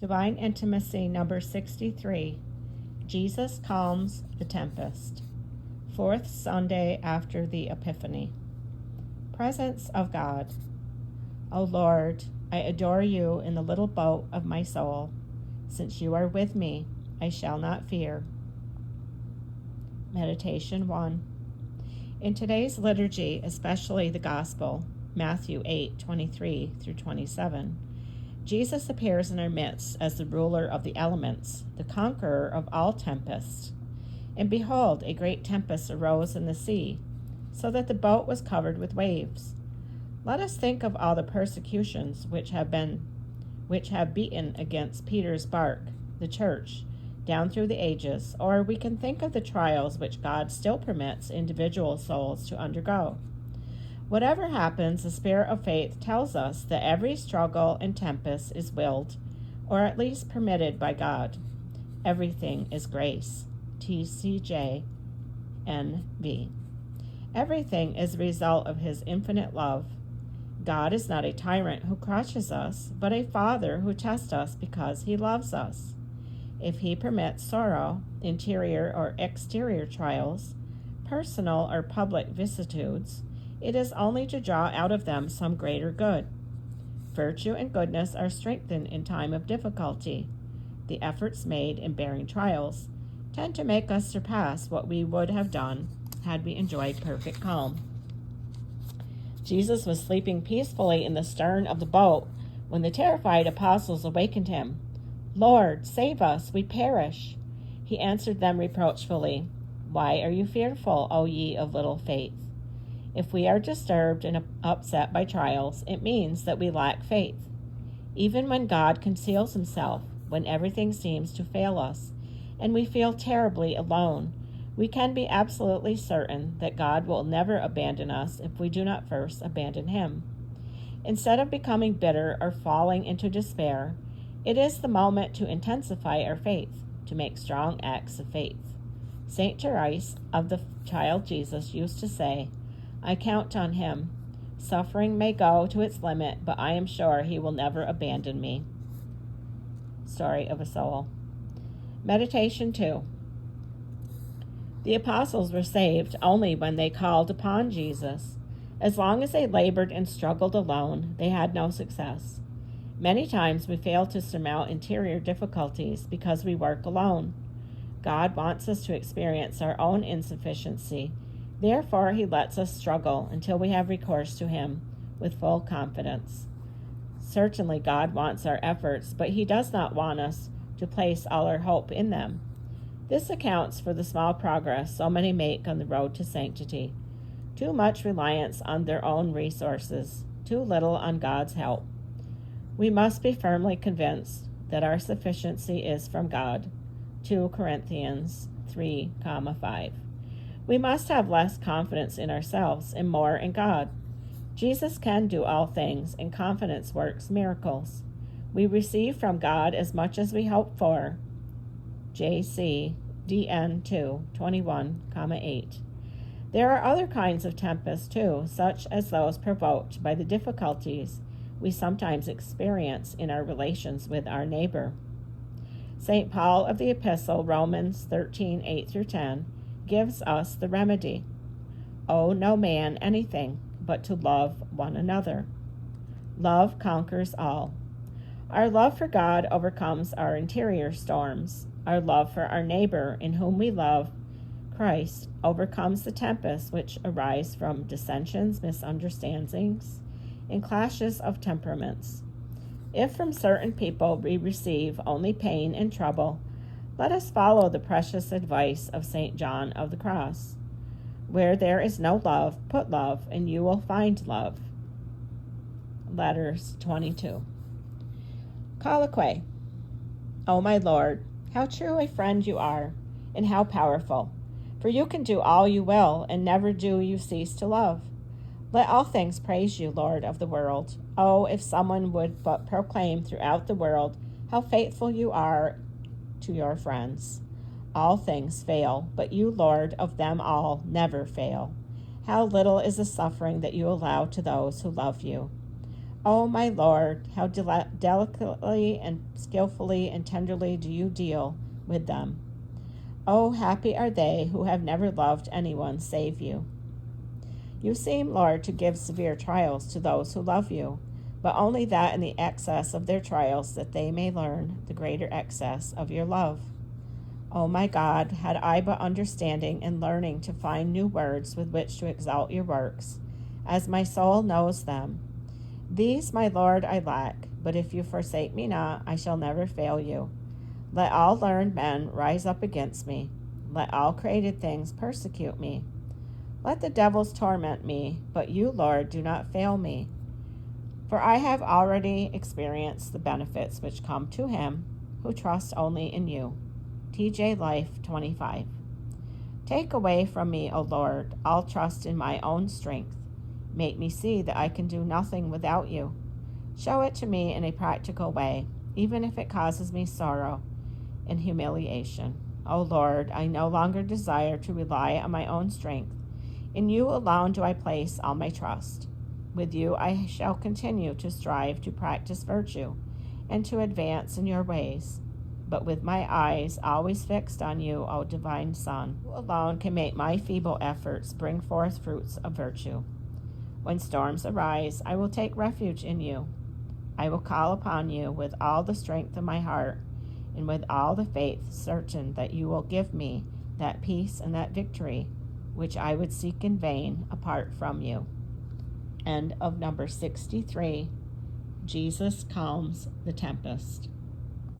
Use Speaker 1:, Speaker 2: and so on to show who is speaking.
Speaker 1: Divine Intimacy number 63. Jesus calms the tempest. Fourth Sunday after the Epiphany. Presence of God. O Lord, I adore you in the little boat of my soul. Since you are with me, I shall not fear. Meditation 1. In today's liturgy, especially the Gospel, Matthew 8:23 through 27, Jesus appears in our midst as the ruler of the elements, the conqueror of all tempests. And behold, a great tempest arose in the sea, so that the boat was covered with waves. Let us think of all the persecutions which have beaten against Peter's bark, the church, down through the ages, or we can think of the trials which God still permits individual souls to undergo. Whatever happens, the spirit of faith tells us that every struggle and tempest is willed, or at least permitted by God. Everything is grace. TCJ NV. Everything is a result of his infinite love. God is not a tyrant who crushes us, but a father who tests us because he loves us. If he permits sorrow, interior or exterior trials, personal or public vicissitudes, it is only to draw out of them some greater good. Virtue and goodness are strengthened in time of difficulty. The efforts made in bearing trials tend to make us surpass what we would have done had we enjoyed perfect calm. Jesus was sleeping peacefully in the stern of the boat when the terrified apostles awakened him. "Lord, save us, we perish." He answered them reproachfully, "Why are you fearful, O ye of little faith?" If we are disturbed and upset by trials, it means that we lack faith. Even when God conceals himself, when everything seems to fail us, and we feel terribly alone, we can be absolutely certain that God will never abandon us if we do not first abandon him. Instead of becoming bitter or falling into despair, it is the moment to intensify our faith, to make strong acts of faith. St. Teresa of the Child Jesus used to say, "I count on him. Suffering may go to its limit, but I am sure he will never abandon me." Story of a Soul. Meditation 2. The apostles were saved only when they called upon Jesus. As long as they labored and struggled alone, they had no success. Many times we fail to surmount interior difficulties because we work alone. God wants us to experience our own insufficiency. Therefore, he lets us struggle until we have recourse to him with full confidence. Certainly, God wants our efforts, but he does not want us to place all our hope in them. This accounts for the small progress so many make on the road to sanctity. Too much reliance on their own resources, too little on God's help. We must be firmly convinced that our sufficiency is from God. 2 Corinthians 3:5. We must have less confidence in ourselves and more in God. Jesus can do all things, and confidence works miracles. We receive from God as much as we hope for. J.C. DN 2:21,8. There are other kinds of tempests too, such as those provoked by the difficulties we sometimes experience in our relations with our neighbor. St. Paul of the Epistle, Romans 13:8-10, gives us the remedy. Owe no man anything but to love one another. Love conquers all. Our love for God overcomes our interior storms. Our love for our neighbor, in whom we love Christ, overcomes the tempests which arise from dissensions, misunderstandings, and clashes of temperaments. If from certain people we receive only pain and trouble, let us follow the precious advice of St. John of the Cross. Where there is no love, put love, and you will find love. Letters 22. Colloquy. O my Lord, how true a friend you are, and how powerful, for you can do all you will, and never do you cease to love. Let all things praise you, Lord of the world. Oh, if someone would but proclaim throughout the world how faithful you are to your friends. All things fail, but you, Lord of them all, never fail. How little is the suffering that you allow to those who love you. O my Lord, how delicately and skillfully and tenderly do you deal with them. Oh, happy are they who have never loved anyone save you. You seem, Lord, to give severe trials to those who love you, but only that in the excess of their trials that they may learn the greater excess of your love. O my God, had I but understanding and learning to find new words with which to exalt your works, as my soul knows them. These, my Lord, I lack, but if you forsake me not, I shall never fail you. Let all learned men rise up against me. Let all created things persecute me. Let the devils torment me, but you, Lord, do not fail me. For I have already experienced the benefits which come to him who trusts only in you. T.J. Life 25. Take away from me, O Lord, all trust in my own strength. Make me see that I can do nothing without you. Show it to me in a practical way, even if it causes me sorrow and humiliation. O Lord, I no longer desire to rely on my own strength. In you alone do I place all my trust. With you I shall continue to strive to practice virtue and to advance in your ways. But with my eyes always fixed on you, O divine Son, who alone can make my feeble efforts bring forth fruits of virtue. When storms arise, I will take refuge in you. I will call upon you with all the strength of my heart and with all the faith certain that you will give me that peace and that victory which I would seek in vain apart from you. End of number 63. Jesus Calms the Tempest.